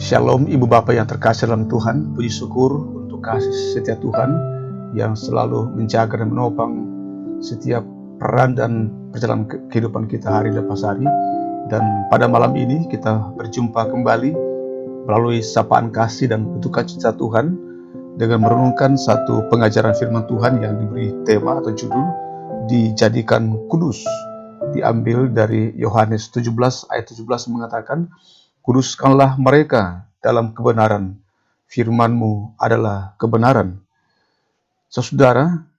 Shalom Ibu Bapak yang terkasih dalam Tuhan. Puji syukur untuk kasih setia Tuhan yang selalu menjaga dan menopang setiap peran dan perjalanan kehidupan kita hari lepas hari. Dan pada malam ini kita berjumpa kembali melalui sapaan kasih dan duka cita Tuhan dengan merenungkan satu pengajaran firman Tuhan yang diberi tema atau judul dijadikan kudus. Diambil dari Yohanes 17 ayat 17 mengatakan, kuduskanlah mereka dalam kebenaran, firman-Mu adalah kebenaran. Saudara,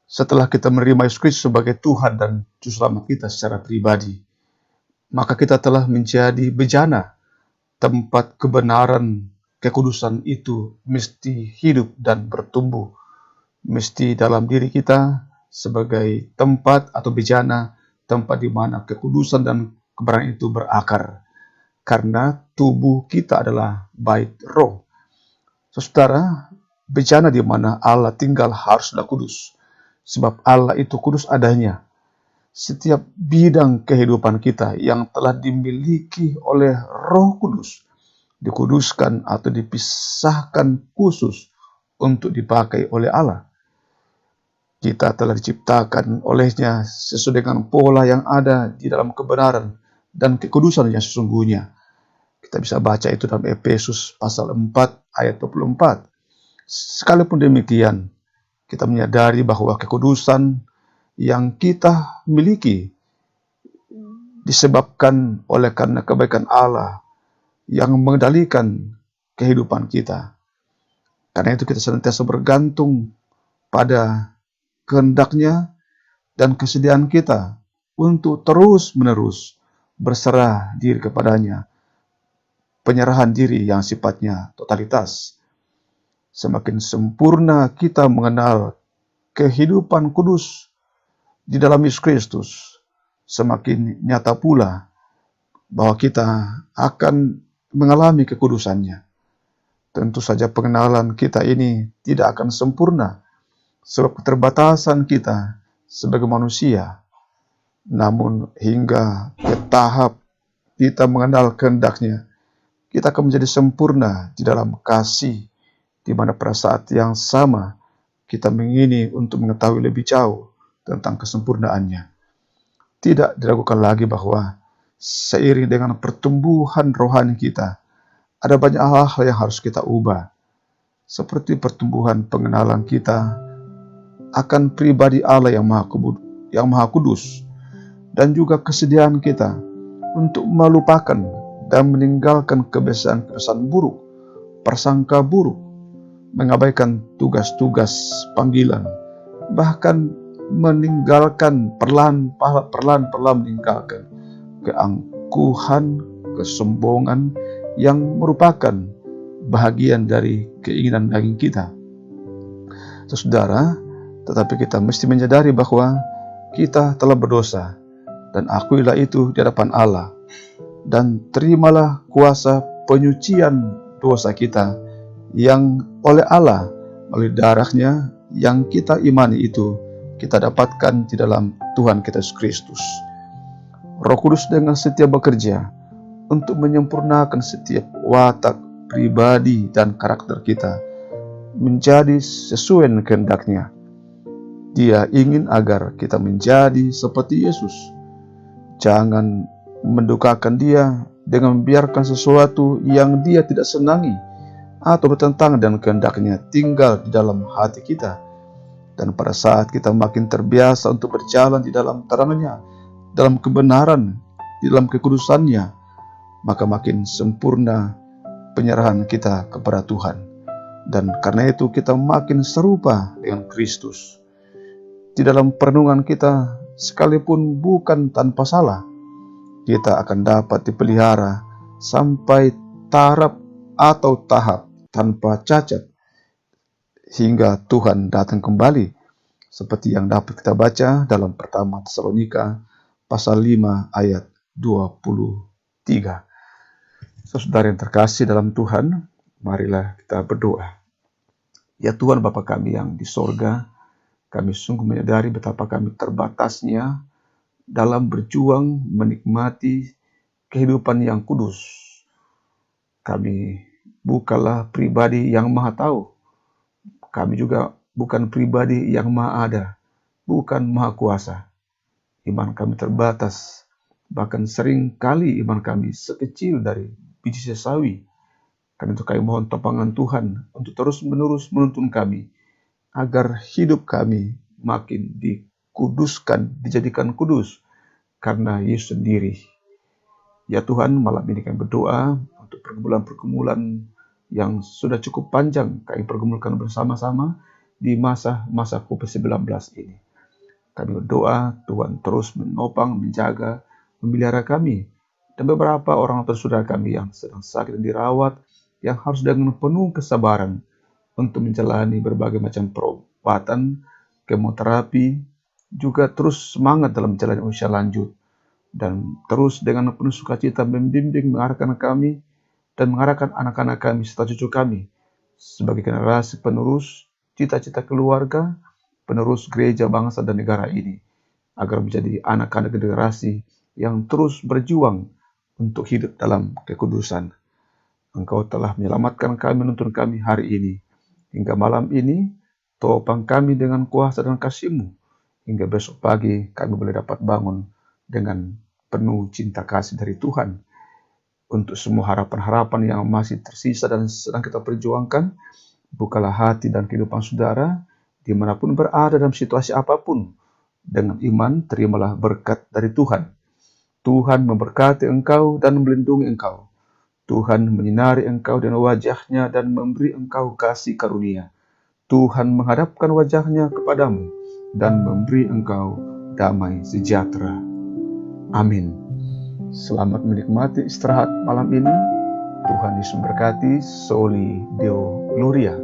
setelah kita menerima Yesus Kristus sebagai Tuhan dan Juru Selamat kita secara pribadi, maka kita telah menjadi bejana. Tempat kebenaran, kekudusan itu mesti hidup dan bertumbuh. Mesti dalam diri kita sebagai tempat atau bejana, tempat di mana kekudusan dan kebenaran itu berakar. Karena tubuh kita adalah bait roh. Saudara, bejana di mana Allah tinggal haruslah kudus. Sebab Allah itu kudus adanya. Setiap bidang kehidupan kita yang telah dimiliki oleh Roh Kudus dikuduskan atau dipisahkan khusus untuk dipakai oleh Allah. Kita telah diciptakan olehnya sesuai dengan pola yang ada di dalam kebenaran dan kekudusan yang sesungguhnya. Kita bisa baca itu dalam Efesus pasal 4 ayat 24. Sekalipun demikian, kita menyadari bahwa kekudusan yang kita miliki disebabkan oleh karena kebaikan Allah yang mengendalikan kehidupan kita. Karena itu kita senantiasa bergantung pada kehendak-Nya dan kesediaan kita untuk terus-menerus berserah diri kepadanya. Penyerahan diri yang sifatnya totalitas. Semakin sempurna kita mengenal kehidupan kudus di dalam Yesus Kristus, semakin nyata pula bahwa kita akan mengalami kekudusannya. Tentu saja pengenalan kita ini tidak akan sempurna, sebab keterbatasan kita sebagai manusia. Namun hingga ke tahap kita mengenal kehendak-Nya, kita akan menjadi sempurna di dalam kasih, di mana pada saat yang sama kita mengingini untuk mengetahui lebih jauh tentang kesempurnaannya. Tidak diragukan lagi bahwa seiring dengan pertumbuhan rohani kita, ada banyak hal yang harus kita ubah. Seperti pertumbuhan pengenalan kita akan pribadi Allah yang Maha Kudus, dan juga kesediaan kita untuk melupakan dan meninggalkan kebiasaan-kebiasaan buruk, prasangka buruk, mengabaikan tugas-tugas panggilan, bahkan meninggalkan perlahan meninggalkan keangkuhan, kesombongan yang merupakan bahagian dari keinginan daging kita. Saudara, tetapi kita mesti menyadari bahwa kita telah berdosa, dan akuilah itu di hadapan Allah, dan terimalah kuasa penyucian dosa kita yang oleh Allah, melalui darah-Nya yang kita imani itu, kita dapatkan di dalam Tuhan kita Yesus Kristus. Roh Kudus dengan setia bekerja untuk menyempurnakan setiap watak pribadi dan karakter kita menjadi sesuai dengan kehendak-Nya. Dia ingin agar kita menjadi seperti Yesus. Jangan mendukakan Dia dengan membiarkan sesuatu yang Dia tidak senangi atau bertentangan dengan kehendak-Nya tinggal di dalam hati kita. Dan pada saat kita makin terbiasa untuk berjalan di dalam terang-Nya, dalam kebenaran, di dalam kekudusan-Nya, maka makin sempurna penyerahan kita kepada Tuhan. Dan karena itu kita makin serupa dengan Kristus. Di dalam perenungan kita, sekalipun bukan tanpa salah, kita akan dapat dipelihara sampai taraf atau tahap tanpa cacat, hingga Tuhan datang kembali, seperti yang dapat kita baca dalam pertama Tesalonika pasal 5 ayat 23. Saudara yang terkasih dalam Tuhan, marilah kita berdoa. Ya Tuhan Bapa kami yang di sorga, kami sungguh menyadari betapa kami terbatasnya dalam berjuang menikmati kehidupan yang kudus. Kami bukanlah pribadi yang maha tahu. Kami juga bukan pribadi yang maha ada, bukan maha kuasa. Iman kami terbatas, bahkan sering kali iman kami sekecil dari biji sesawi. Karena itu kami mohon topangan Tuhan untuk terus-menerus menuntun kami, agar hidup kami makin dikuduskan, dijadikan kudus karena Yesus sendiri. Ya Tuhan, malam ini kami berdoa untuk pergumulan-pergumulan yang sudah cukup panjang kami pergumulkan bersama-sama di masa-masa COVID-19 ini. Kami berdoa Tuhan terus menopang, menjaga, memelihara kami. Dan beberapa orang atau saudara kami yang sedang sakit dan dirawat, yang harus dengan penuh kesabaran untuk menjalani berbagai macam perawatan, kemoterapi, juga terus semangat dalam menjalani usia lanjut. Dan terus dengan penuh sukacita membimbing, mengarahkan kami, dan mengarahkan anak-anak kami serta cucu kami sebagai generasi penerus cita-cita keluarga, penerus gereja, bangsa, dan negara ini, agar menjadi anak-anak generasi yang terus berjuang untuk hidup dalam kekudusan. Engkau telah menyelamatkan kami, menuntun kami hari ini. Hingga malam ini, topang kami dengan kuasa dan kasih-Mu, hingga besok pagi kami boleh dapat bangun dengan penuh cinta kasih dari Tuhan. Untuk semua harapan-harapan yang masih tersisa dan sedang kita perjuangkan, bukalah hati dan kehidupan saudara, dimanapun berada dalam situasi apapun. Dengan iman, terimalah berkat dari Tuhan. Tuhan memberkati engkau dan melindungi engkau. Tuhan menyinari engkau dengan wajah-Nya dan memberi engkau kasih karunia. Tuhan menghadapkan wajah-Nya kepadamu dan memberi engkau damai sejahtera. Amin. Selamat menikmati istirahat malam ini. Tuhan Yesus memberkati. Soli Deo Gloria.